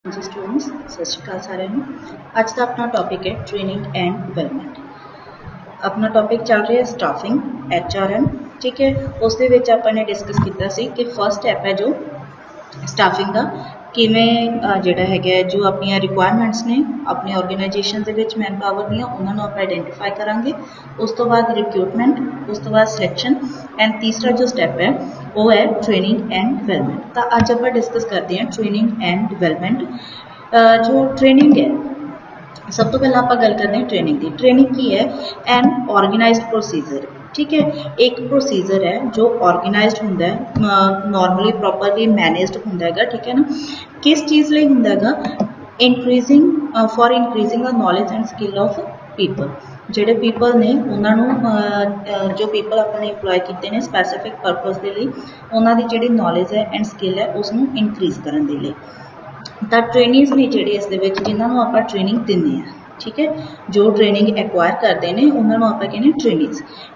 जी students सत श्री अकाल सारे अज का अपना टॉपिक है ट्रेनिंग एंड डिवेलपमेंट। अपना टॉपिक चल रहा है स्टाफिंग HRM। ठीक है, उस आपने डिस्कस किया कि फर्स्ट स्टैप है जो स्टाफिंग का किमें जोड़ा है जो अपन रिक्वायरमेंट्स ने अपनी ऑर्गेनाइजेशन के मैन पावर दियाँ उन्होंने आप आइडेंटिफाई करांगे। उस तो बाद रिक्रूटमेंट, उस तो बाद सिलेक्शन एंड तीसरा जो स्टैप है वो है ट्रेनिंग एंड डिवेलपमेंट। तो अज आप डिस्कस करते हैं ट्रेनिंग एंड डिवेलपमेंट। जो ट्रेनिंग है सब तो पहले आप गल करते हैं ट्रेनिंग की। ट्रेनिंग की है एन ऑर्गेनाइज्ड प्रोसीजर। ठीक है, एक प्रोसीजर है जो ऑर्गेनाइज्ड होंदा है, नॉर्मली प्रॉपरली मैनेज्ड होंदा है। ठीक है ना, किस चीज़ लिए होंदा है? Increasing for increasing the knowledge and skill of people. ਜਿਹੜੇ ਪੀਪਲ ਨੇ ਉਹਨਾਂ ਨੂੰ ਜੋ ਪੀਪਲ ਆਪਾਂ ਨੇ ਇੰਪਲੋਏ ਕੀਤੇ ਨੇ ਸਪੈਸੀਫਿਕ ਪਰਪਸ ਦੇ ਲਈ ਉਹਨਾਂ ਦੀ ਜਿਹੜੀ ਨੌਲੇਜ ਹੈ ਐਂਡ ਸਕਿੱਲ ਹੈ ਉਸ ਨੂੰ ਇਨਕਰੀਜ਼ ਕਰਨ ਦੇ ਲਈ। ਤਾਂ ਟ੍ਰੇਨਿੰਗਸ ਨੇ ਜਿਹੜੇ ਇਸ ਦੇ ਵਿੱਚ ਜਿਨ੍ਹਾਂ ਨੂੰ ਆਪਾਂ ਟ੍ਰੇਨਿੰਗ ਦਿੰਦੇ ਹਾਂ। ठीक है, जो ट्रेनिंग एक्वायर करते हैं उन्होंने आप कहने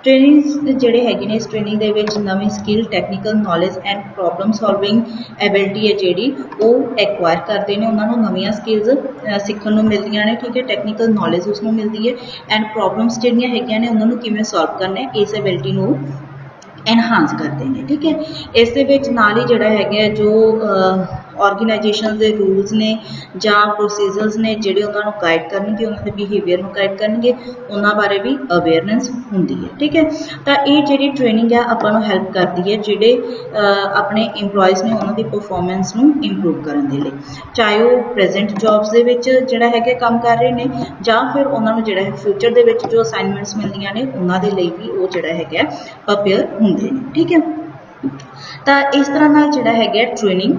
ट्रेनिंग्स जोड़े है इस ट्रेनिंग के नवी skill technical knowledge and problem solving ability है जी वो एक्वायर करते हैं। उन्होंने नवी स्किल्स सीखने को मिलती हैं। ठीक है, टैक्नीकल नॉलेज उसमें मिलती है एंड प्रॉब्लम्स जोड़ियाँ है उन्होंने किमें सॉल्व करना है इस एबिलिटी को एनहांस करते हैं। ठीक है, इस नाल ही जोड़ा है जो ऑर्गेनाइजेशन के रूल्स ने या प्रोसीजर्स ने जोड़े उन्होंने गाइड करनगे, उन्होंने बिहेवियर में गाइड करनगे, उन्होंने बारे भी अवेयरनेस होंदी है। ठीक है, तो ये जी ट्रेनिंग है आपको हैल्प करती है जोड़े अपने इंप्लॉयज़ ने उन्होंने परफॉर्मेंस को इंप्रूव करने के लिए, चाहे वो प्रेजेंट जॉब्स के जोड़ा है काम कर रहे हैं या फिर उन्होंने जोड़ा है फ्यूचर के जो असाइनमेंट्स मिलदियां ने उन्होंने लिए भी वो जोड़ा है अपेयर होंगे। ठीक है, तो इस तरह नाल जिहड़ा है ट्रेनिंग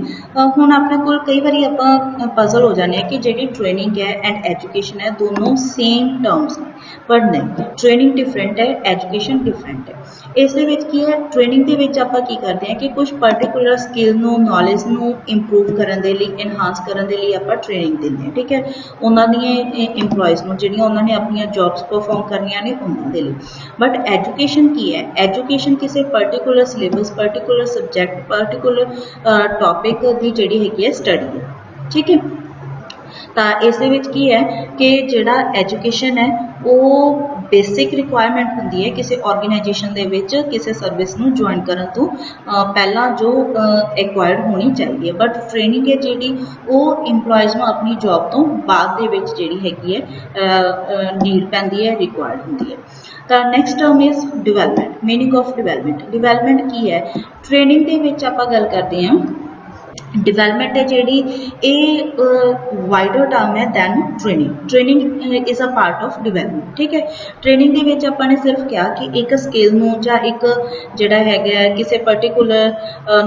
हुण अपने कोल कई बारी आपां पजल हो जाने कि जिहड़ी ट्रेनिंग है एंड एजुकेशन है दोनों सेम टर्म्स ने, पर नहीं, ट्रेनिंग डिफरेंट है, एजुकेशन डिफरेंट है। इस दे विच की है ट्रेनिंग दे विच आपां की करते हैं कि कुछ पर्टिकुलर स्किल नूं नॉलेज नूं इंप्रूव करन दे लई एनहांस करन दे लई आपां ट्रेनिंग दिंदे हैं। ठीक है, उन्हां दी इंप्लॉयज़ नूं जिहड़ियां उन्हां ने अपनी जॉब्स परफॉर्म करनियां ने उन्हां दे लई। बट एजुकेशन की है, एजुकेशन किसी particular syllabus particular subject particular topic की जिहड़ी है स्टडी है। ठीक है, तो इस की है कि जिहड़ा एजुकेशन है वो बेसिक रिक्वायरमेंट होंदी है किसी ऑर्गेनाइजेशन दे विच किसी सर्विस नूं ज्वाइन करन तो पहला जो एक्वायर्ड होनी चाहिए। बट ट्रेनिंग है जिहड़ी वो इंप्लॉयज़ नूं अपनी जॉब तो बाद दे विच जिहड़ी हैगी है नीड पैंदी है, रिक्वायर्ड होंदी है। तो next term is development. Meaning of development, development की है ट्रेनिंग के विच आपां गल करते हैं डिवेलपमेंट है जी ये वाइडर टर्म है than training. Training is a part of development. ठीक है, ट्रेनिंग के विच आपां ने सिर्फ कहा कि एक स्किल नूं जां एक जिहड़ा है किसी पर्टिकुलर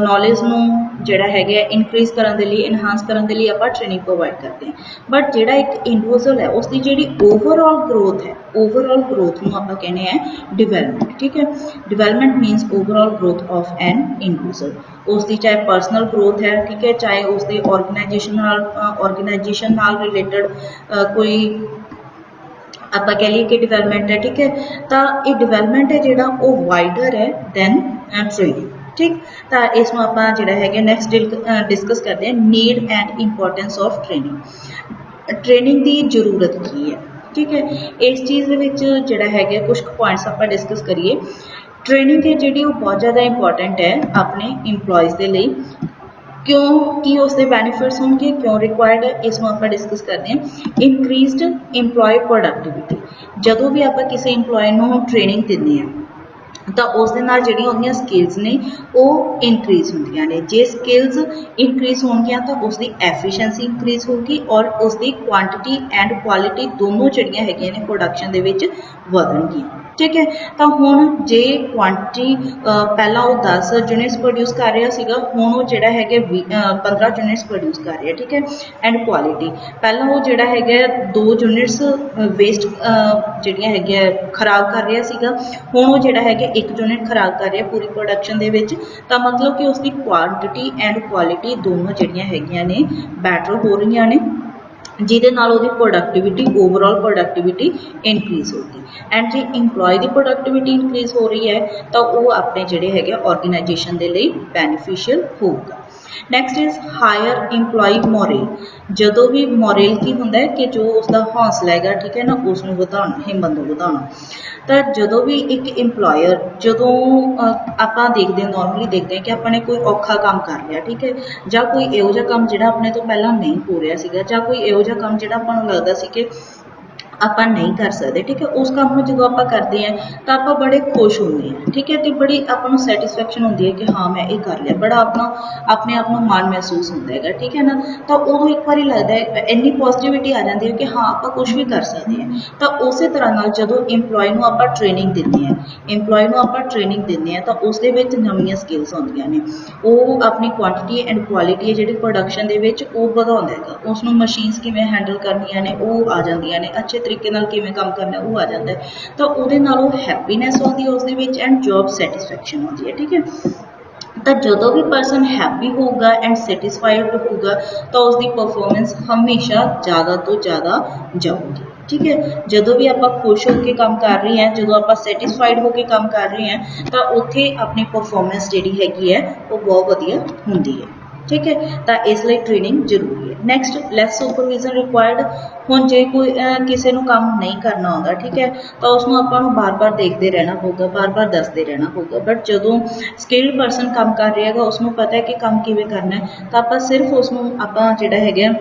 नॉलेज नूं जिहड़ा है इनक्रीज करन दे लई एनहांस करन दे लई आपां ट्रेनिंग प्रोवाइड करते हैं। बट जिहड़ा एक इंडिविजुअल है उसकी जिहड़ी ओवरऑल ग्रोथ है, ओवरऑल ग्रोथ नूं आपां कहने हैं डिवेलपमेंट। ठीक है, development मीनस overall growth of an individual. उसकी चाहे पर्सनल ग्रोथ है, ठीक है, चाहे उसकी ऑर्गेनाइजेशन नाल रिलेटेड कोई आप कह लीए कि डिवेलपमेंट है। ठीक है, तो ये डिवेलपमेंट है जिहड़ा वो वाइडर है दैन ट्रेनिंग। ठीक, तो इसमें आप जिहड़ा है नैक्सट डिस्कस करते हैं need and importance of training. Training की जरूरत की है। ठीक है, इस चीज़ जिहड़ा है कुछ पॉइंट्स आप डिस्कस करिए। ट्रेनिंग है जी बहुत ज़्यादा इंपॉर्टेंट है अपने इंप्लॉयज़ के लिए। क्यों कि उसके बेनीफिट्स होंगे, क्यों रिक्वायर्ड है, इसमें आप डिस्कस करते हैं। इनक्रीज्ड इंप्लॉय प्रोडक्टिविटी, जदों भी आप किसी इंप्लॉय को ट्रेनिंग देंगे हैं तो उस दे नाल जिहड़ियां उहदियां स्किल्स ने वो इंक्रीज होंदियां ने। जे स्किल्स इंक्रीज होंगियां तो उसकी एफिशिएंसी इंक्रीज होगी और उसकी क्वांटिटी एंड क्वालिटी दोनों जिहड़ियां हैगियां ने प्रोडक्शन दे विच वधणगियां। ठीक है, तो हुण जे क्वांटिटी पहला वो 10 यूनिट्स प्रोड्यूस कर रहा सीगा, हुण वो जिहड़ा है 15 यूनिट्स प्रोड्यूस कर रहा है। ठीक है, एंड क्वालिटी पहला वो जिहड़ा है 2 यूनिट्स वेस्ट जिहड़ियां है खराब कर रहा सीगा, हुण वो जिहड़ा है 1 यूनिट खराब कर रहा पूरी प्रोडक्शन दे विच। तो मतलब कि उसकी क्वांटिटी एंड क्वालिटी दोनों जिहड़ियां हैगियां ने बैटर हो रही ने, जिहदे नाल उहदी प्रोडक्टिविटी ओवरऑल प्रोडक्टिविटी इनक्रीज होगी। एंड जे इंप्लॉय की प्रोडक्टिविटी इनक्रीज हो रही है तो वो अपने जिहड़े है ऑर्गेनाइजेशन के लिए बेनीफिशियल होगा। Next is higher employee morale. जदों भी मोरेल की होंदा है कि जो उसका हौसला है, ठीक है ना, उसनूं वधाउणा, हिम्मत नूं वधाउणा। तो जदों भी एक इंप्लॉयर जदों आपां देखते हैं, नॉर्मली देखते हैं कि आपने कोई औखा काम कर लिया, ठीक है, जां कोई इहो जिहा काम जिहड़ा अपने तो पहलां नहीं हो रहा सीगा, जां कोई इहो जिहा काम जिहड़ा आपां नूं लगदा सी कि ਆਪਾਂ नहीं कर सकते, ठीक है, उस काम में जो आप करते हैं तो आप बड़े खुश होंगे हैं, ठीक है, तो बड़ी आपको सैटिस्फैक्शन होती है कि हाँ मैं ये कर लिया, बड़ा अपने आप में मान महसूस होता है, ठीक है ना। तो उदों एक बार लगता है इन्नी पॉजिटिविटी आ जाती है कि हाँ आप कुछ भी कर सकते हैं। तो उस तरह जो इंप्लॉय को आप ट्रेनिंग देंगे हैं, इंप्लॉय को आप ट्रेनिंग देंगे हैं, तो उस नवीं स्किल्स आउंदियां ने, वो अपनी क्वांटिटी एंड क्वालिटी है जी प्रोडक्शन के वधाउंदा है, उसनों मशीनस किवें हैंडल करनियां ने वो आ जांदियां ने, अच्छे तरीके नाल किवें काम करना वो आ जाता है। तो उहदे नाल हैप्पीनैस आउंदी है उसदे विच एंड जॉब सैटिस्फैक्शन आउंदी है, ठीक है। तो जो भी परसन हैप्पी होगा एंड सैटिस्फाइड होगा तो उसकी परफॉर्मेंस हमेशा ज़्यादा तो ज़्यादा जाऊगी, ठीक है। जो भी आप खुश होकर काम कर रहे हैं, जो आप सैटिस्फाइड होकर काम कर रहे हैं, तो उत्थे अपनी परफॉर्मेंस जी हैगी है वो बहुत वधिया होंदी है, ठीक है। तो इसलिए ट्रेनिंग जरूरी है। Next lace supervision required. हुण जे कोई किसी को काम नहीं करना आता, ठीक है, तो उसको आपां नूं बार बार देखते रहना पऊगा, बार बार दसते रहना पऊगा। बट जो स्किल्ड परसन काम कर रहा है उसको पता है कि काम किवें करना है, तो आप सिर्फ उसनूं आपां जिहड़ा हैगा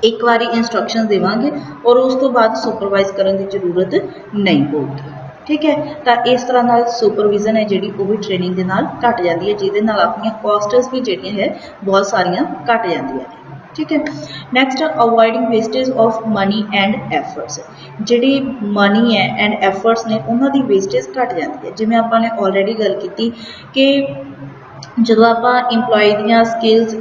एक बारी इंस्ट्रक्शन देवांगे और उस तो बाद सुपरवाइज करने की जरूरत नहीं होगी, ठीक है। तो इस तरह नाल सुपरविजन है जी वो भी ट्रेनिंग के नाल घट जाती है, जिहदे नाल अपनी कॉस्ट्स भी जिहड़ियां है बहुत सारियां घट जांदियां ने, ठीक है। Next avoiding wastage of money and efforts. जिहड़ी मनी है एंड एफर्ट्स ने उन्हां दी वेस्टेज घट जाती है। जिवें आपां ने ऑलरेडी गल कीती कि जो आप इंप्लॉय दियां स्किल्स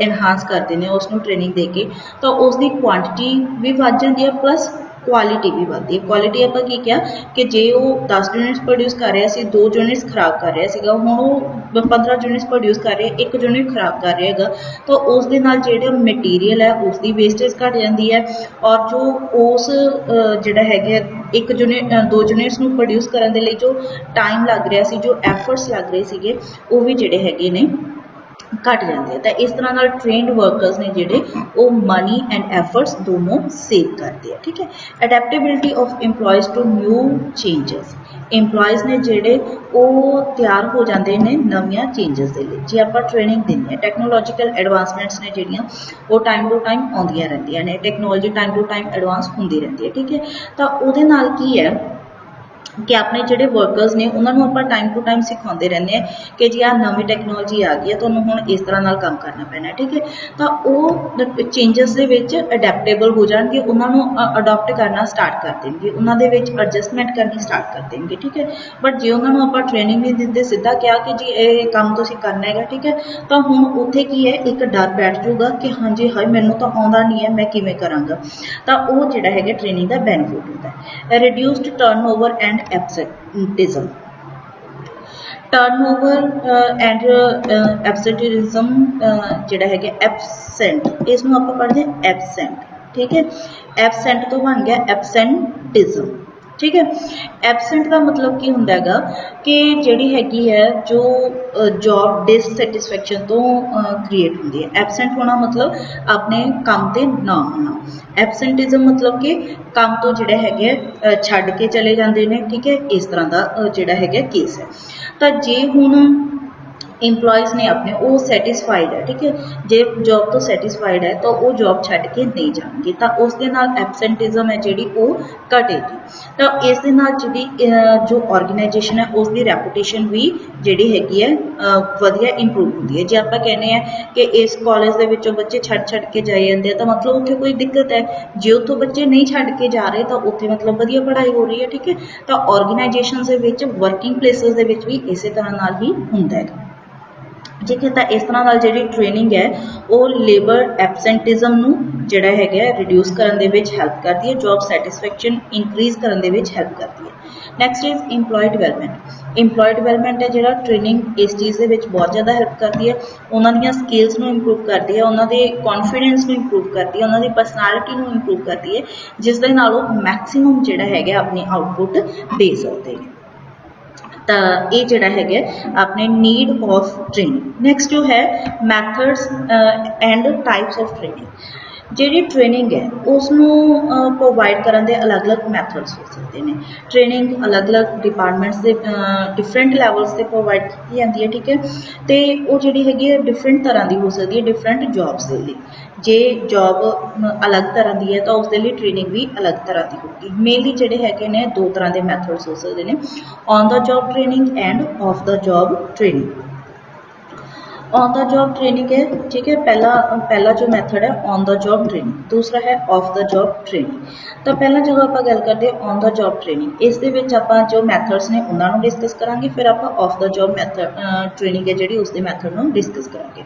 एनहांस करते हैं उसनूं ट्रेनिंग दे के, तो उसकी क्वांटिटी भी बढ़ जाती है प्लस क्वालिटी भी बढ़ती है। क्वालिटी आप की क्या कि जे वो 10 यूनिट्स प्रोड्यूस कर रहा है, 2 यूनिट्स खराब कर रहा है, हुण वो 15 यूनिट्स प्रोड्यूस कर रहे, 1 यूनिट खराब कर रहा है, तो उस दे नाल जिहड़ा मटीरियल है उसकी वेस्टेज घट जाती है और जो उस जिहड़ा है 1 यूनिट 2 यूनिट्स नूं प्रोड्यूस करने के लिए जो टाइम लग रहा सी, जो एफर्ट्स लग रहे थे वो भी जिहड़े हैगे ने घट जाते हैं। तो इस तरह नाल ट्रेनड वर्कर्स ने जिहड़े वो मनी एंड एफर्ट्स दोनों सेव करते हैं, ठीक है। Adaptability of employees to new changes. Employees ने जिहड़े वो तैयार हो जाते हैं नवीं चेंजेस के लिए, जे आप ट्रेनिंग देंगे हैं। टैक्नोलॉजिकल एडवांसमेंट्स ने जिहड़ियां वो टाइम टू टाइम आउंदियां रहिंदियां ने, technology time to time advance होंदी रहती है, ठीक है। तो उहदे नाल की है कि अपने जोड़े वर्कर्स ने उन्होंने आप टाइम टू टाइम सिखाते रहते हैं कि जी आ नवी टैक्नोलॉजी आ गई है, तो हुण इस तरह नाल काम करना पैना, ठीक है। तो वो चेंजेस के अडेप्टेबल हो जाएंगे, उन्होंने अडोप्ट करना स्टार्ट कर देंगे, उन्होंने एडजस्टमेंट करनी स्टार्ट कर देंगे, ठीक है। बट जो उन्होंने आप ट्रेनिंग नहीं देते, सीधा क्या कि जी ये काम तुसीं करना है, ठीक है, तो हुण उत्थे की है एक डर बैठ जाऊगा कि हाँ जी हाई मैनूं तो आउंदा नहीं है, मैं किवें करांगा। तो वो जिहड़ा है ट्रेनिंग का बैनीफिट होता है। Reduced turnover and absenteeism. Turnover and absenteeism जिहड़ा है एबसेंट, इसनूं आपां पढ़दे एबसेंट, ठीक है। एबसेंट तो बन गया एबसेंटिज्म, ठीक है। एबसेंट का मतलब की हुंदा हैगा कि जिहड़ी हैगी है जो जॉब डिससैटिस्फैक्शन तो क्रिएट होंदी है। एबसेंट होना मतलब अपने काम ते ना होना। एबसेंटिज्म मतलब कि काम तो जिहड़े हैगे छड्ड के चले जाते हैं, ठीक है, इस तरह का जिहड़ा हैगा केस है। तो जे हुण इंप्लॉयज़ ने अपने वो सैटिस्फाइड है, ठीक है, जे जॉब तो सैटिस्फाइड है तो वो जॉब छड्ड के नहीं जाएंगे, तो उस दे नाल एबसेंटिज्म है जी वो घटेगी। तो इस दे नाल जिहड़ी जो ऑर्गेनाइजेशन है उसकी रैपूटेशन भी जिहड़ी हैगी है वधिया इंप्रूव होंदी है। जे आपां कहने हैं कि इस कॉलेज दे विचों बच्चे छड्ड के जाई जांदे आ, तो मतलब उत्थे कोई दिक्कत है, जे उत्थों बच्चे नहीं छड्ड के जा रहे तो उत्थे मतलब वधिया पढ़ाई हो रही है, ठीक है। तो ऑर्गेनाइजेशन दे विच वर्किंग प्लेसिस दे विच भी इस तरह नाल ही हुंदा है, ठीक है। तो इस तरह नाल जिहड़ी ट्रेनिंग है वो लेबर एबसेंटिज्म नूं जिहड़ा हैगा रिड्यूस करन दे विच हेल्प करती है, जॉब सैटिस्फैक्शन इंक्रीज करन दे विच हेल्प करती है। Next is employee development. Employee development है जिहड़ा ट्रेनिंग इस चीज़ दे विच बहुत ज़्यादा हेल्प करती है, उन्हां दीयां स्किल्स नूं इंप्रूव करती है, उन्हां दे कॉन्फिडेंस नूं इंप्रूव करती है, उन्हां दी परसनैलिटी नूं इंप्रूव करती है, जिस दे नाल वो मैक्सीमम जिहड़ा हैगा अपनी आउटपुट दे सकते हैं। तो ये जोड़ा है अपने नीड ऑफ ट्रेनिंग। नैक्सट जो है methods and types of training. जी ट्रेनिंग है उसनों प्रोवाइड करने के अलग अलग मैथड्स हो सकते हैं। ट्रेनिंग अलग अलग डिपार्टमेंट्स के डिफरेंट लैवल्स से प्रोवाइड की जाती है, ठीक है। तो वो जी है डिफरेंट तरह की हो सकती है डिफरेंट जॉब्स के लिए। जे जॉब अलग तरह की है तो उसके लिए ट्रेनिंग भी अलग तरह की होगी। मेनली जोड़े है दो तरह के मैथड्स हो सकते हैं, on the job training end of the job training. On the job training है, ठीक है, पहला जो मैथड है ऑन द जॉब ट्रेनिंग, दूसरा है ऑफ द जॉब ट्रेनिंग। तो पहला जो आप गल करते हैं ऑन द जॉब ट्रेनिंग, इस आप जो मैथड्स ने उन्होंने डिस्कस करांगे, फिर आप of the job method training है जी उसके मैथड में डिस्कस करांगे।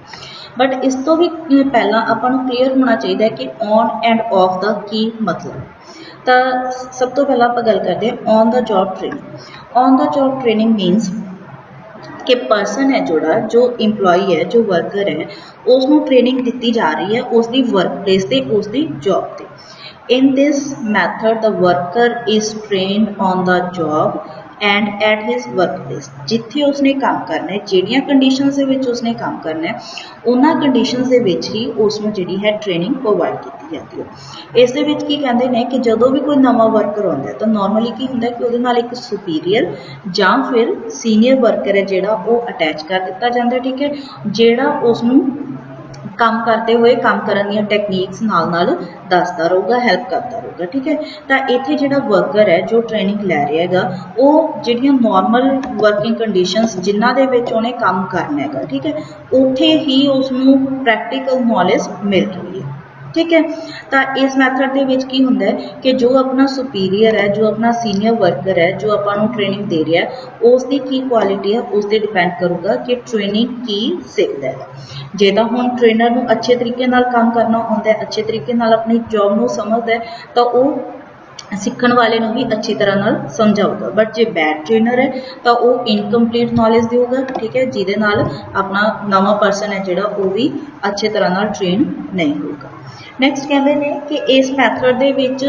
बट इस तो भी पहला आपको क्लीयर होना चाहिए कि on end of the key मतलब। तो सब तो पहला आप गल करते हैं on the job training. On the job training मीनस कि पर्सन है जो इंप्लॉय है, जो वर्कर है, उसनों ट्रेनिंग दी जा रही है उसकी वर्क प्लेस से, उसकी जॉब से। In this method the worker is trained on the job and at his work place. जिथे उसने काम करना है, जिहड़ियां कंडीशनस दे विच उसने काम करना है, उन्हां कंडीशनस दे विच ही उसनों जिहड़ी है ट्रेनिंग प्रोवाइड की जाती है। इस दे विच की कहंदे ने कि जदों भी कोई नवा वर्कर आउंदा है तो नॉर्मली की हुंदा है कि उहदे नाल एक सुपीरियर जां फिर सीनियर वर्कर है जिहड़ा वो अटैच कर दिता जांदा है, ठीक है, जिहड़ा उसनों काम करते हुए काम करन दी टैक्नीक्स नाल दसदा रहूगा, हेल्प करता रहूगा, ठीक है। तो इत्थे जिहड़ा वर्कर है जो ट्रेनिंग लै रहा हैगा, वो जिहड़ियां नॉर्मल वर्किंग कंडीशनस जिन्हां दे विच उहने काम करना हैगा, ठीक है, उत्थे ही उसनूं प्रैक्टिकल नॉलेज मिल रही है, ठीक है। तो इस मैथड के विच की हुंदा है कि जो अपना सुपीरियर है, जो अपना सीनियर वर्कर है, जो आपां ट्रेनिंग दे रहा है, उसकी की क्वालिटी है उस पर डिपेंड करूगा कि ट्रेनिंग की सीखता है। जे तो हुण ट्रेनर नूं अच्छे तरीके नाल काम करना आउंदा है, अच्छे तरीके नाल अपनी जॉब नूं समझदा है, तो वो सीखण वाले नूं भी अच्छी तरह नाल समझाऊगा। बट जे बैड ट्रेनर है तो वो इनकम्पलीट नॉलेज देगा, ठीक है, जिहदे नाल अपना नवा पर्सन है जिहड़ा वो भी अच्छे तरह नाल ट्रेन नहीं होगा। नैक्सट कहते हैं कि इस मैथड दे विच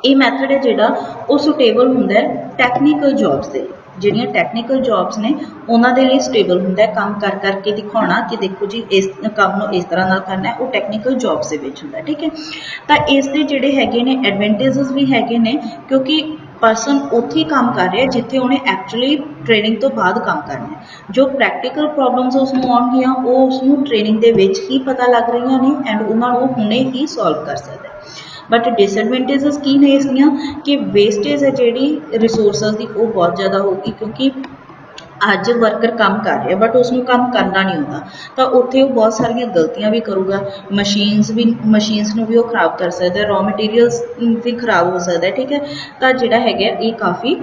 ये मैथड है जिहड़ा वो सुटेबल हुंदा है टैक्नीकल जॉब्स दे। जिहड़ियां टैक्नीकल जॉब्स ने उन्हां दे लई स्टेबल हुंदा है काम कर करके दिखाना कि देखो जी इस काम नूं इस तरह नाल करना है, वो टैक्नीकल जॉब्स दे विच हुंदा है, ठीक है। तो इस दे जिहड़े हैगे ने एडवेंटेजेस भी हैगे ने, क्योंकि पर्सन उत्थे काम कर रहा है जिथे उन्हें एक्चुअली ट्रेनिंग तो बाद काम करना है। जो प्रैक्टिकल प्रॉब्लम्स उसनूं आउणगियां वो उसनूं ट्रेनिंग दे विच ही पता लग रही ने एंड उन्हां नूं हुणे ही सॉल्व कर सकदा है। बट डिसएडवेंटेजेस की ने इसलिए कि वेस्टेज है जी रिसोर्सिस की वो बहुत ज़्यादा होगी, क्योंकि अज वर्कर काम कर रहा है बट उसनूं काम करना नहीं आता, तो उत्थे वो बहुत सारिया गलतियां भी करूगा, मशीनस नूं भी वो खराब कर सकता है, रॉ मटीरियल्स भी खराब हो सकता है, ठीक है। तो जिहड़ा है ये काफ़ी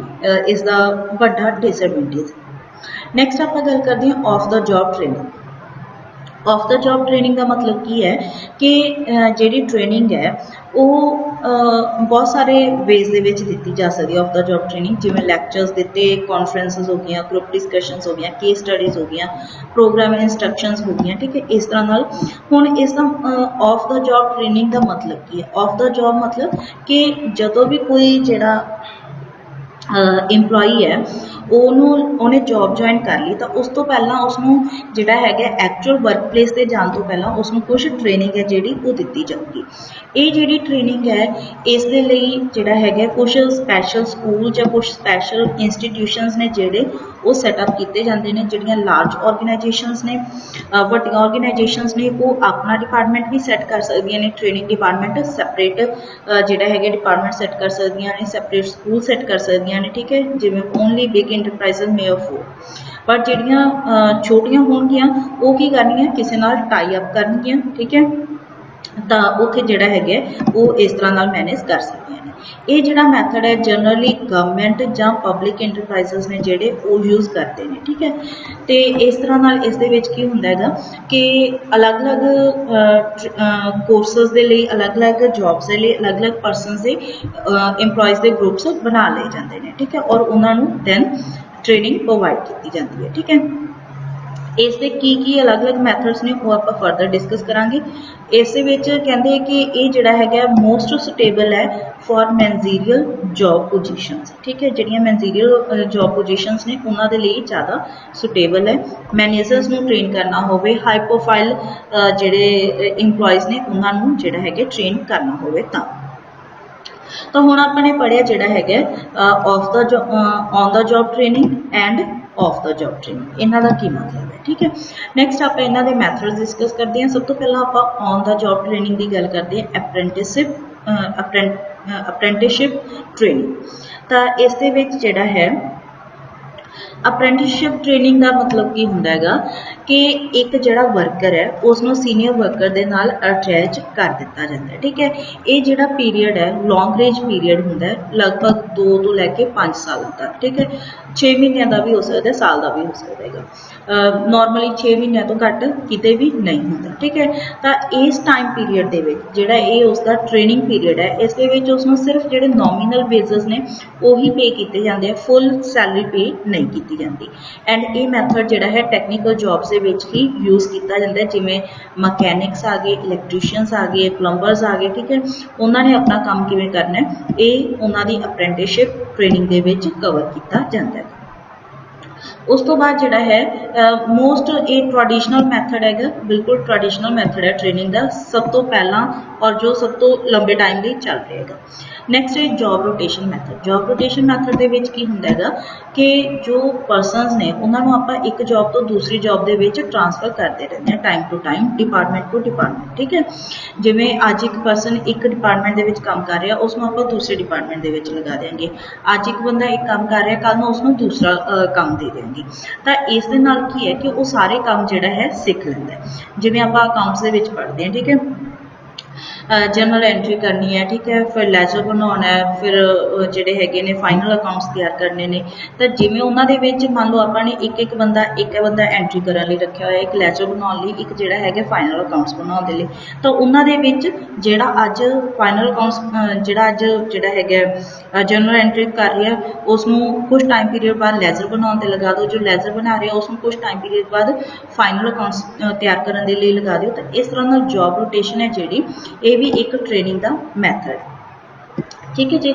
इसका वड्डा डिसएडवेंटेज। नैक्सट आप गल करते हैं off the job training. Of the job training का मतलब की है कि जी ट्रेनिंग है वो बहुत सारे वेज दे विच दित्ती जा सकती है। ऑफ द जॉब ट्रेनिंग जिवें लैक्चर्स दिते, कॉन्फ्रेंसिस हो गई, ग्रुप डिस्कशनस हो गई, केस स्टडीज़ हो गई, प्रोग्राम इंस्ट्रक्शंस हो गई, ठीक है। इस तरह नाल हुण इसका ऑफ द जॉब ट्रेनिंग का मतलब की है। ऑफ द जॉब मतलब कि जदों भी कोई जिहड़ा इंप्लॉई है उन्हें जॉब ज्वाइन कर ली, तो उस तो पहला उसनूं जिहड़ा हैगा एक्चुअल वर्क प्लेस से जाने तो पहला उसनूं कुछ ट्रेनिंग है जिहड़ी वो दित्ती जाऊगी। ये जिहड़ी ट्रेनिंग है इस दे लई जिहड़ा हैगा कुछ स्पैशल स्कूल या कुछ स्पैशल इंस्टीट्यूशनस ने जिहड़े वो सैटअप किए जाते हैं। जिहड़ियां लार्ज ऑर्गेनाइजेशनस ने, वड्डियां ऑर्गेनाइजेशनस ने, वो अपना डिपार्टमेंट भी सैट कर सकदियां ने, ट्रेनिंग डिपार्टमेंट सैपरेट जिहड़ा हैगा डिपार्टमेंट सैट कर सकदियां ने, सैपरेट स्कूल सैट कर सकदियां ने, ठीक है, जिवें ओनली बिग इंटरप्राइजेज मे अफोर्ड। पर जिहड़ियां छोटियां होणगियां वो की करनियां किसी नाल टाई अप करनगियां, ठीक है, तो उत्थे जिहड़ा है वो इस तरह नाल मैनेज कर सकते हैं। ये जिहड़ा मैथड है जनरली गवर्नमेंट जां पब्लिक इंटरप्राइजेस ने जिहड़े वो यूज़ करते हैं, ठीक है। तो इस तरह नाल इस दे विच की हुंदा हैगा कि अलग अलग कोर्सेस दे लई, अलग अलग जॉब्स दे लई, अलग अलग परसनस दे इंप्लॉयज़ दे ग्रुप्स बना लए जाते हैं, ठीक है, और उन्होंने दैन ट्रेनिंग प्रोवाइड की जाती है, ठीक है। इस दे की अलग अलग मैथड्स ने वो आप फर्दर डिस्कस करांगे। इस दे विच कहंदे कि ये जिहड़ा हैगा मोस्ट सुटेबल है फॉर मैनजीरियल जॉब पोजीशनस, ठीक है, जिहड़ियां मैनजीरियल जॉब पोजीशनस ने उन्हां दे लई ज़्यादा सुटेबल है। मैनेजर्स नूं ट्रेन करना होवे, हाई प्रोफाइल जिहड़े इंपलॉयज़ ने उन्हां नूं जिहड़ा हैगा ट्रेन करना होवे तां। तो हुण आपने पढ़िया जिहड़ा हैगा of the job, on the job training end of the job training, इन्हां दा की मतलब है, ठीक है। नैक्सट आप इन्हां दे मैथड्स डिस्कस करते हैं। सब तो पहला आप ऑन द जॉब ट्रेनिंग की गल करते हैं, अप्रेंटिसशिप ट्रेनिंग। तो इस दे विच जिहड़ा है अप्रेंटिसशिप ट्रेनिंग का मतलब की हुंदा हैगा कि एक जिहड़ा वर्कर है उसनों सीनियर वर्कर दे नाल अटैच कर दिता जाता है, ठीक है। ये जिहड़ा पीरीयड है लॉन्ग रेंज पीरीयड हुंदा है, लगभग 2 तो लैके 5 साल तक, ठीक है। 6 महीनों का भी हो सकता है, साल का भी हो सकता है। नॉर्मली 6 महीनों तो घट किते भी नहीं होंदा, ठीक है। तो इस टाइम पीरीयड दे विच जिहड़ा ये उसका ट्रेनिंग पीरीयड है, इस दे विच उसनूं सिर्फ जिहड़े नॉमिनल बेसिस ने वही पे कीते जांदे, फुल सैलरी पे नहीं कीती जाती। एंड ये मैथड जिहड़ा है technical jobs they which he use किया जाता है, जिवें मकैनिक्स आ गए, इलैक्ट्रीशियंस आ गए, प्लंबर्स आ गए, ठीक है। उन्होंने अपना काम किवें करना है, ये उन्हां दी अप्रेंटिसशिप ट्रेनिंग दे विच कवर किया जाता है। उस तो बाद जिहड़ा है मोस्ट ये ट्रैडिशनल मैथड है, बिल्कुल ट्रैडिशनल मैथड है ट्रेनिंग का, सब तो पहला और जो सब तो लंबे टाइम लिए चल रहेगा। नैक्सट है job rotation method. Job rotation method दे विच की हुंदा हैगा कि जो परसनस ने उन्होंने आप एक जॉब तो दूसरी जॉब दे विच ट्रांसफर करते रहते हैं time to time, department to department, ठीक है। जिवें अज एक परसन एक डिपार्टमेंट दे विच काम कर रहा, उसनों आप दूसरे डिपार्टमेंट दे विच लगा देंगे। अज एक बंदा एक काम कर रहा, कल उसनों दूसरा काम दे देंगे। तो इस दे नाल की है कि वो सारे काम जिहड़ा है सीख लैंदा है। जिवें आप अकाउंट्स दे विच पढ़ते हैं, ठीक है, जनरल एंट्री करनी है, ठीक है, फिर लैजर बनाना है, फिर जिहड़े हैगे ने फाइनल अकाउंट्स तैयार करने ने। तो जिवें उन्हां दे विच मान लो आपने एक बंदा एंट्री करने लई रखिया होया, एक लैजर बनाउण लई, एक जिहड़ा हैगा फाइनल अकाउंट्स बनाउण दे लई। तो उन्हां दे विच जिहड़ा अज फाइनल अकाउंट्स जिहड़ा अज जिहड़ा हैगा जनरल एंट्री कर रहा है, उसनूं कुछ टाइम पीरियड बाद लैजर बनाउण ते लगा दो, जो लैजर बना रहा है उसनूं कुछ टाइम पीरियड बाद फाइनल अकाउंट्स तैयार करने दे लई लगा दो। तो इस तरह नाल जॉब रोटेशन है जिहड़ी ये भी एक ट्रेनिंग का मैथड, ठीक है जी।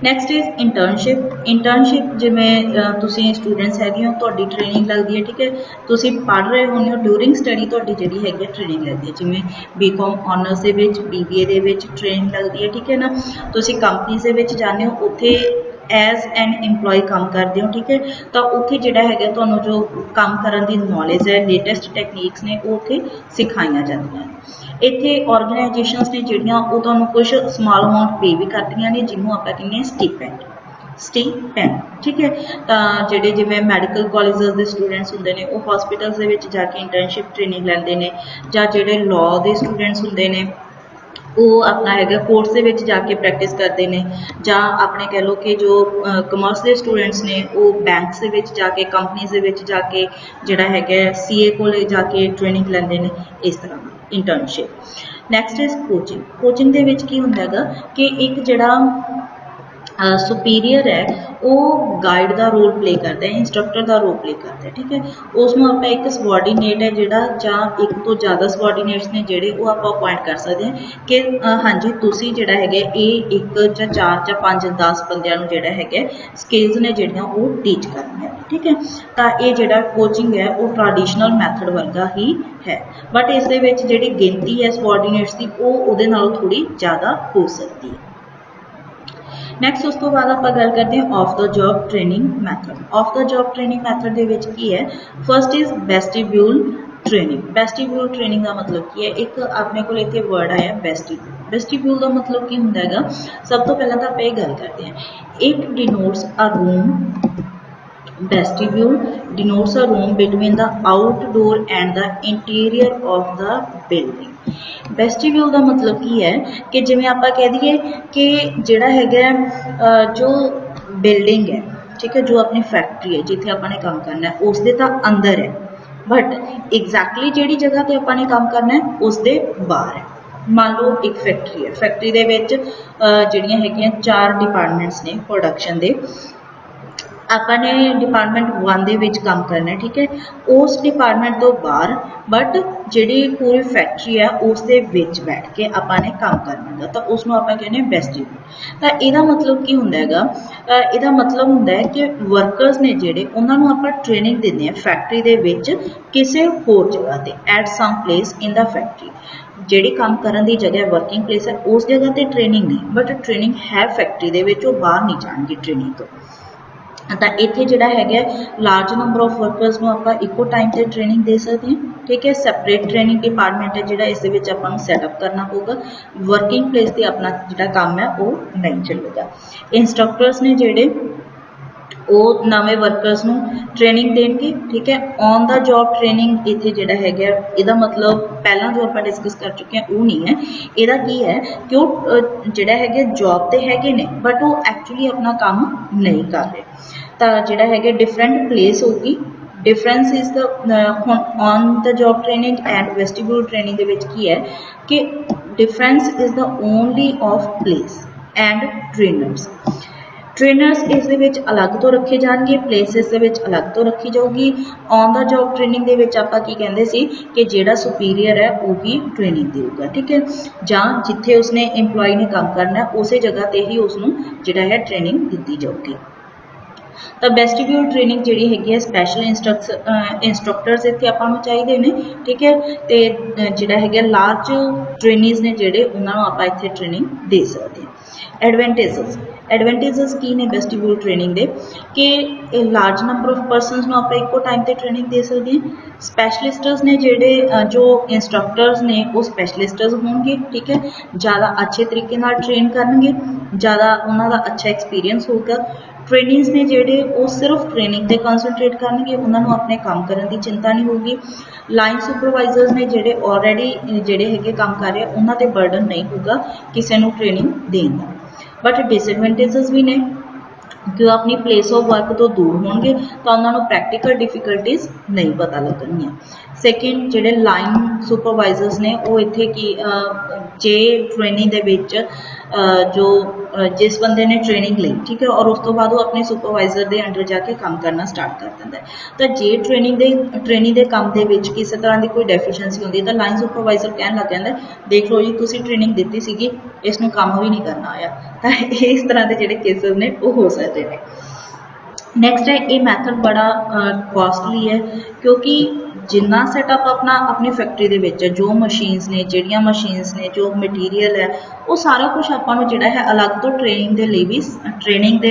Next is internship. इंटर्नशिप जिवें तुसीं स्टूडेंट्स हैगे हो, तुहाडी ट्रेनिंग लगती है, ठीक है, तुसीं पढ़ रहे होंदे हो, ड्यूरिंग स्टडी तुहाडी जिहड़ी हैगी ट्रेनिंग लगती है। जिवें बीकॉम ऑनर्स दे विच, BBA दे विच ट्रेनिंग लगती है, ठीक है ना। तुसीं कंपनीज दे विच जांदे हो, उत्थे एज एन इंपलॉय काम करते हो, ठीक है। तो उत्थे जिहड़ा हैगा तुहानूं जो काम करन दी नॉलेज है, लेटेस्ट टैक्नीक्स ने वो उत्थे सिखाईयां जांदियां ने। इत्थे ऑर्गेनाइजेशनस ने जिहड़ियां वो तुहानूं कुछ स्मॉल अमाउंट पे भी करदियां ने, जिन्हों आपां कहने स्टीपेंड, ठीक है। जिहड़े जिवें मैडिकल कॉलेजेस के स्टूडेंट्स हुंदे ने वो हॉस्पिटल्स दे विच जाके इंटर्नशिप ट्रेनिंग लैंदे ने, जां जिहड़े लॉ के स्टूडेंट्स हुंदे ने वो अपना है कोर्स के जाके प्रैक्टिस करते हैं, जां अपने कह लो कि जो कमर्स के स्टूडेंट्स ने वो बैंक्स के जाके कंपनीज के जाके जिहड़ा है CA को जाके ट्रेनिंग लैंदे ने, इस तरह internship. Next is coaching. Coaching दे विच की हुंदा हैगा कि एक जिहड़ा सुपीरियर है वो गाइड का रोल प्ले करता है, इंस्ट्रक्टर का रोल प्ले करता है, ठीक है। उसमें आप एक सबॉर्डीनेट है जिहड़ा जां एक तो ज़्यादा सबॉर्डीनेट्स ने जिहड़े वो आप अपॉइंट कर सकते हैं कि हाँ जी तुसीं जिहड़ा हैगा ये 1 जां 4 जां 5 10 बंदियां नूं जिहड़ा हैगा स्किल्स ने जिहड़ियां वो टीच करनियां, ठीक है। तो ये जिहड़ा कोचिंग है वो ट्रैडिशनल मैथड वर्गा ही है, बट इस दे विच जिहड़ी गिनती है सबॉर्डीनेट्स की वो उहदे नालों थोड़ी ज़्यादा हो सकती है। नैक्सट उस तो बाद आप गल करते हैं off the job training method. Off the job training method दे विच की है, first is vestibule training. Vestibule training का मतलब की है, एक अपने को इत्थे वर्ड आया वेस्टिब्यूल। वेस्टिब्यूल का मतलब की हुंदा हैगा, सब तो पहला तो आप ये गल करते हैं, it denotes a room, vestibule denotes a room between the outdoor and the interior of the building। Vestibule का मतलब की है कि जिवें आपां कह दईए कि जिहड़ा हैगा जो बिल्डिंग है, ठीक है, जो अपनी फैक्ट्री है जिथे आपने काम करना है उस दे तां अंदर है, बट एग्जैक्टली जिहड़ी जगह ते आपने काम करना है उस दे बाहर है। मान लो एक फैक्ट्री है, फैक्ट्री दे विच जिहड़ियां हैगियां 4 डिपार्टमेंट्स ने प्रोडक्शन दे, आपने डिपार्टमेंट 1 ਦੇ ਵਿੱਚ ਕੰਮ ਕਰਨਾ है, ठीक है। उस डिपार्टमेंट तो बाहर बट ਜਿਹੜੀ पूरी फैक्ट्री है उस ਦੇ ਵਿੱਚ बैठ के आपने काम करना है, तो उसनों ਆਪਾਂ ਕਹਿੰਦੇ वेस्टिब्यूल। ਤਾਂ ਇਹਦਾ मतलब ਕੀ ਹੁੰਦਾ ਹੈਗਾ, ਇਹਦਾ मतलब ਹੁੰਦਾ है कि वर्कर्स ने ਜਿਹੜੇ ਉਹਨਾਂ ਨੂੰ ਆਪਾਂ ट्रेनिंग ਦਿੰਦੇ ਆ फैक्ट्री ਦੇ ਵਿੱਚ ਕਿਸੇ ਹੋਰ ਜਗ੍ਹਾ ਤੇ at some place in the factory। ਜਿਹੜੀ ਕੰਮ ਕਰਨ ਦੀ ਜਗ੍ਹਾ वर्किंग प्लेस है उस जगह ਤੇ ट्रेनिंग नहीं, बट ट्रेनिंग है फैक्ट्री ਦੇ ਵਿੱਚ, ਉਹ ਬਾਹਰ नहीं ਜਾਣਗੇ ट्रेनिंग ਤੋਂ। ਤਾਂ ਇੱਥੇ ਜਿਹੜਾ ਹੈਗਾ ਲਾਰਜ ਨੰਬਰ ਆਫ ਵਰਕਰਸ ਨੂੰ ਆਪਾਂ ਇੱਕੋ ਟਾਈਮ ਤੇ ਟ੍ਰੇਨਿੰਗ ਦੇ ਸਕਦੇ ਹਾਂ, ਠੀਕ ਹੈ। ਸੈਪਰੇਟ ਟ੍ਰੇਨਿੰਗ ਡਿਪਾਰਟਮੈਂਟ ਹੈ ਜਿਹੜਾ ਇਸ ਦੇ ਵਿੱਚ ਆਪਾਂ ਨੂੰ ਸੈਟਅਪ ਕਰਨਾ ਪਊਗਾ। ਵਰਕਿੰਗ ਪਲੇਸ ਤੇ ਆਪਣਾ ਜਿਹੜਾ ਕੰਮ ਹੈ ਉਹ ਨਹੀਂ ਚੱਲੇਗਾ। ਇੰਸਟ੍ਰਕਟਰਸ ਨੇ ਜਿਹੜੇ ਉਹ ਨਵੇਂ ਵਰਕਰਸ ਨੂੰ ਟ੍ਰੇਨਿੰਗ ਦੇਣਗੇ, ਠੀਕ ਹੈ। ਔਨ ਦਾ ਜੌਬ ਟ੍ਰੇਨਿੰਗ ਇੱਥੇ ਜਿਹੜਾ ਹੈਗਾ ਇਹਦਾ ਮਤਲਬ ਪਹਿਲਾਂ ਜੋ ਆਪਾਂ ਡਿਸਕਸ ਕਰ ਚੁੱਕੇ ਹਾਂ ਉਹ ਨਹੀਂ ਹੈ। ਇਹਦਾ ਕੀ ਹੈ ਕਿ ਉਹ ਜਿਹੜਾ ਹੈਗਾ ਜੌਬ ਤੇ ਹੈਗੇ ਨੇ ਬਟ ਉਹ ਐਕਚੁਅਲੀ ਆਪਣਾ ਕੰਮ ਨਹੀਂ ਕਰ ਰਹੇ। ਤਾਂ ਜਿਹੜਾ ਹੈਗਾ ਡਿਫਰੈਂਟ ਪਲੇਸ ਹੋਊਗੀ। Difference is the on the job training and vestibule training ਦੇ ਵਿੱਚ ਕੀ ਹੈ कि difference is the only of place and trainers. Trainers इस ਦੇ ਵਿੱਚ अलग तो रखे जाएंगे, प्लेसिस ਦੇ ਵਿੱਚ अलग तो रखी जाऊगी। ऑन द जॉब ट्रेनिंग ਦੇ ਵਿੱਚ ਆਪਾਂ ਕੀ ਕਹਿੰਦੇ ਸੀ कि ਜਿਹੜਾ सुपीरियर है वो ही ट्रेनिंग देगा, ठीक है। ਜਾਂ ਜਿੱਥੇ ਉਸਨੇ एम्प्लॉय ने काम करना है उस जगह ਤੇ ही ਉਸਨੂੰ ਜਿਹੜਾ है ट्रेनिंग ਦਿੱਤੀ ਜਾਊਗੀ। ਤਾਂ ਵੈਸਟੀਬਿਊਲ ਟ੍ਰੇਨਿੰਗ ਜਿਹੜੀ ਹੈਗੀ ਹੈ ਸਪੈਸ਼ਲ ਇੰਸਟ੍ਰਕਟਰਸ ਇੱਥੇ ਆਪਾਂ ਨੂੰ ਚਾਹੀਦੇ ਨੇ, ਠੀਕ ਹੈ। ਤੇ ਜਿਹੜਾ ਹੈਗਾ ਲਾਰਜ ਟ੍ਰੇਨਿਜ਼ ਨੇ ਜਿਹੜੇ ਉਹਨਾਂ ਨੂੰ ਆਪਾਂ ਇੱਥੇ ਟ੍ਰੇਨਿੰਗ ਦੇ ਸਕਦੇ ਹਾਂ। ਐਡਵਾਂਟੇਜਸ ਕੀ ਨੇ ਵੈਸਟੀਬਿਊਲ ਟ੍ਰੇਨਿੰਗ ਦੇ ਕਿ ਲਾਰਜ ਨੰਬਰ ਆਫ ਪਰਸਨਸ ਨੂੰ ਆਪਾਂ ਇੱਕੋ ਟਾਈਮ ਤੇ ਟ੍ਰੇਨਿੰਗ ਦੇ ਸਕਦੇ ਹਾਂ। ਸਪੈਸ਼ਲਿਸਟਸ ਨੇ ਜਿਹੜੇ ਜੋ ਇੰਸਟ੍ਰਕਟਰਸ ਨੇ ਉਹ ਸਪੈਸ਼ਲਿਸਟਸ ਹੋਣਗੇ, ਠੀਕ ਹੈ। ਜ਼ਿਆਦਾ ਅੱਛੇ ਤਰੀਕੇ ਨਾਲ ਟ੍ਰੇਨ ਕਰਨਗੇ, ਜ਼ਿਆਦਾ ਉਹਨਾਂ ਦਾ ਅੱਛਾ ਐਕਸਪੀਰੀਅੰਸ ਹੋਊਗਾ। ट्रेनिंग्स ने जेडे वो सिर्फ ट्रेनिंग ते कंसनट्रेट करनगे, उन्होंने अपने काम करने की चिंता नहीं होगी। लाइन सुपरवाइजर्स ने जेडे ऑलरेडी जेडे है काम कर रहे उन्होंने ते बर्डन नहीं होगा किसी को ट्रेनिंग देने का। बट डिसएडवांटेजेस भी ने कि वो अपनी प्लेस ऑफ वर्क तो दूर होंगे तो उन्होंने प्रैक्टिकल डिफिकल्टीज नहीं पता लगनिया। सैकेंड जेडे लाइन सुपरवाइजर्स ने वो इत्थे की जे ट्रेनिंग दे विच जो जिस बंदे ने ट्रेनिंग ली, ठीक है, और उस तो बाद वो अपने सुपरवाइजर के अंडर जाके काम करना स्टार्ट कर देता है। तो जे ट्रेनिंग के काम के किसी तरह की कोई डेफिशिएंसी होती है तो लाइन सुपरवाइजर कहन लग जाता है देख लो जी तुसी ट्रेनिंग दी सी इसनों काम भी नहीं करना आया। तो इस तरह के जोड़े केसेस ने वो हो सकते हैं। नैक्सट है ये मैथड बड़ा कॉस्टली है क्योंकि जिन्ना सैटअप अपना अपनी फैक्ट्री दे विच जो मशीनस ने जिहड़ियां मशीनस ने जो मटीरियल है वो सारा कुछ आपां नूं जिहड़ा है अलग तो ट्रेनिंग दे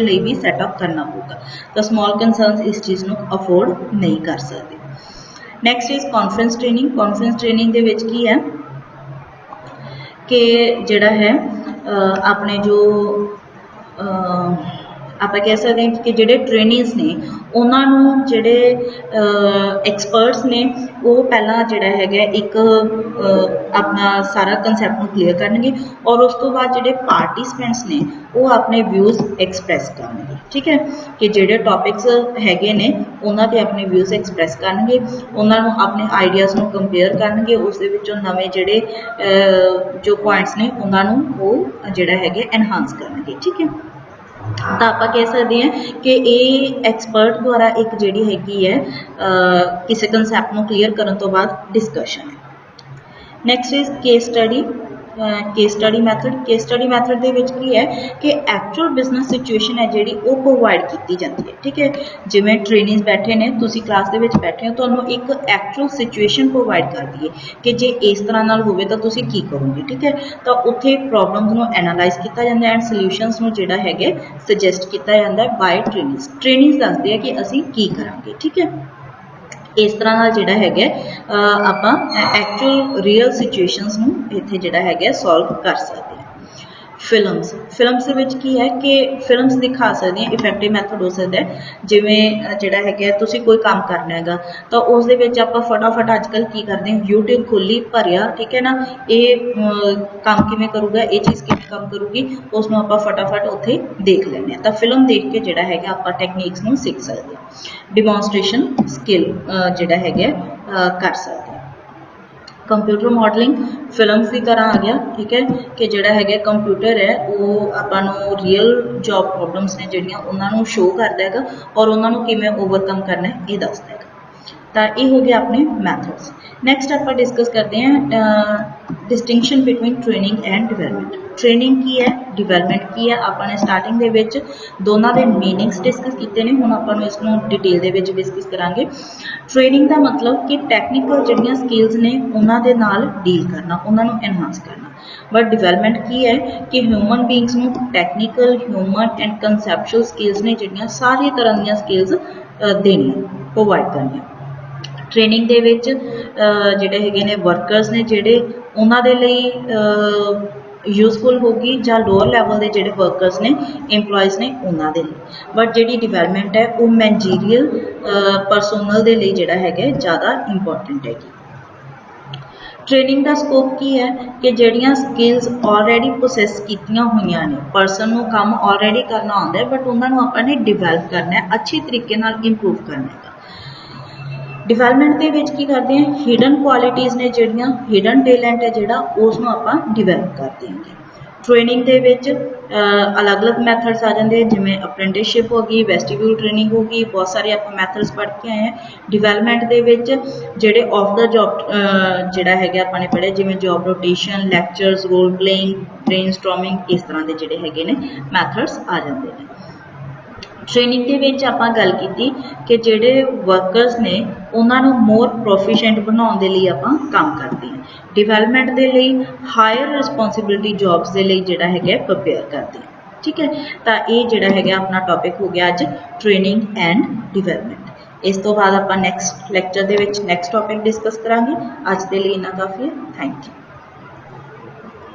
लई भी सैटअप करना पऊगा। तो स्मॉल कंसर्नस इस चीज़ नूं अफोर्ड नहीं कर सकते। Next is conference training. Conference training दे विच की है कि जिहड़ा है अपने जो आप कह सकते हैं कि जोड़े ट्रेनिज ने उन्होंने जोड़े एक्सपर्ट्स ने वो पहला जोड़ा है एक अपना सारा कंसैप्ट को क्लीयर करेंगे और उस तो बाद जोड़े पार्टिसिपेंट्स ने वो अपने व्यूज़ एक्सप्रैस करेंगे, ठीक है। कि जोड़े टॉपिक्स हैगे ने उन्होंने अपने व्यूज़ एक्सप्रैस करेंगे, उन्होंने अपने आइडियाज़ को कंपेयर करेंगे, उस नवे जोड़े जो पॉइंट्स ने उन्होंने वो जोड़ा है एनहांस करेंगे, ठीक है। तो आप कह सकते हैं कि ये एक्सपर्ट द्वारा एक जी हैगी है किसी कंसैप्ट को क्लीयर करने तो बाद डिस्कशन है। Next is case study. Case study method दे विच की है कि एक्चुअल बिजनेस सिचुएशन है जी वो प्रोवाइड की जाती है, ठीक है। जिवें ट्रेनिंग बैठे ने तुसी क्लास दे विच बैठे हो तो एक एक्चुअल सिचुएशन प्रोवाइड कर दी है कि जे इस तरह नाल होवे तो तुसी की करोगे, ठीक है। तो उत्थे प्रॉब्लम्स नूं एनालाइज किया जाता है एंड सल्यूशनस नूं जिहड़ा है सजैसट किया जाता है बाय ट्रेनिंग्स दसदे हैं कि असीं की करांगे, ठीक है। इस तरह जोड़ा है आप एक्चुअल रियल सिचुएशनस नूं इत्थे जिहड़ा है सॉल्व कर सकते हैं। फिल्म्स के विच की है कि फिल्म्स दिखा सकते हैं इफेक्टिव मैथड हो सकता है जिवें जिहड़ा है तुसीं कोई काम करना है तो उस दे विच आपां फटाफट अजकल की करते हैं यूट्यूब खोली भरिया, ठीक है ना, ये काम किवें करूगा ये चीज़ किवें काम करूगी उसनूं आपां फटाफट उत्थे देख लैंदे हैं। तो फिल्म देख के जिहड़ा है आपां टैक्नीक्स नूं सीख सकते हैं, डिमॉन्स्ट्रेशन स्किल जिहड़ा है कर सकते हैं। कंप्यूटर मॉडलिंग फिल्म्स की तरह आ गया, ठीक है, कि जिहड़ा है कंप्यूटर है वो आपां नूं रियल जॉब प्रॉब्लम्स ने जिहड़ियां उन्हां नूं शो करदा हैगा और उन्हां नूं किवें ओवरकम करना है ये दसदा हैगा। तो ये हो गया अपने मैथड्स। नैक्सट आप डिस्कस करते हैं distinction between training and development. Training की है, डिवेलपमेंट की है, आपने स्टार्टिंग दे विच दोनों के मीनिंग्स डिस्कस किए हैं, हुण आपां नूं इसनूं डिटेल दे विच डिस्कस करांगे। ट्रेनिंग का मतलब कि टैक्नीकल जिहड़ियां स्किल्स ने उन्हां दे नाल डील करना, उन्हां नूं एनहांस करना। बट डिवेलपमेंट की है कि ह्यूमन बीइंग्स नूं टैक्नीकल, ह्यूमन एंड कंसैप्चुअल स्किल्स ने जिहड़ियां सारी तरह दी स्किल्स देनियां, प्रोवाइड करनियां। ट्रेनिंग दे विच जिहड़े हैगे ने वर्कर्स ने जिहड़े उन्हां दे लई यूजफुल होगी, जां लोअर लैवल के जिहड़े वर्कर्स ने एम्पलॉयज़ ने उन्हां दे लई। बट जिहड़ी डिवेलपमेंट है वो मैनेजीरियल परसोनल दे लई जिहड़ा हैगा ज़्यादा इंपॉर्टेंट हैगी। ट्रेनिंग का स्कोप की है कि जिहड़ियां स्किल्स ऑलरेडी प्रोसैस कीतियां हुई ने, परसन नूं काम ऑलरेडी करना आउंदा है बट उन्हां नूं आपां ने डिवेलप करना है, अच्छी तरीके नाल इंप्रूव करना है। डिवेलपमेंट के विच की करते हैं, हिडन क्वालिटीज़ ने जिहड़ियां, हिडन टैलेंट है जिहड़ा उसनूं आपां डिवेलप कर देंगे। ट्रेनिंग के विच अलग अलग मैथड्स आ जाते हैं, जिवें अप्रेंटिसशिप होगी, वेस्टिब्यूल ट्रेनिंग होगी, बहुत सारे आप मैथड्स पढ़ के आए हैं। डिवेलपमेंट के विच जिहड़े ऑफ द जॉब जिहड़ा हैगा आपने पढ़े, जिवें job rotation, lectures, role playing, brainstorming, इस तरह के जिहड़े हैगे ने मैथड्स आ जाते हैं। ट्रेनिंग के विच आपां गल कीती कि जिहड़े वर्कर्स ने उन्हां नूं मोर प्रोफिशेंट बनाउण दे लई आपां काम करते हैं। डिवेलपमेंट के लिए हायर रिस्पोंसिबिलिटी जॉब्स के लिए जिहड़ा हैगा प्रिपेयर करते हैं, ठीक है। तो ये जिहड़ा हैगा अपना टॉपिक हो गया अज ट्रेनिंग एंड डिवेलपमेंट। इस तो बाद आपां नैक्सट लैक्चर दे विच नैक्सट टॉपिक डिस्कस करांगे। अज दे लई इन्ना काफ़ी है। Thank you.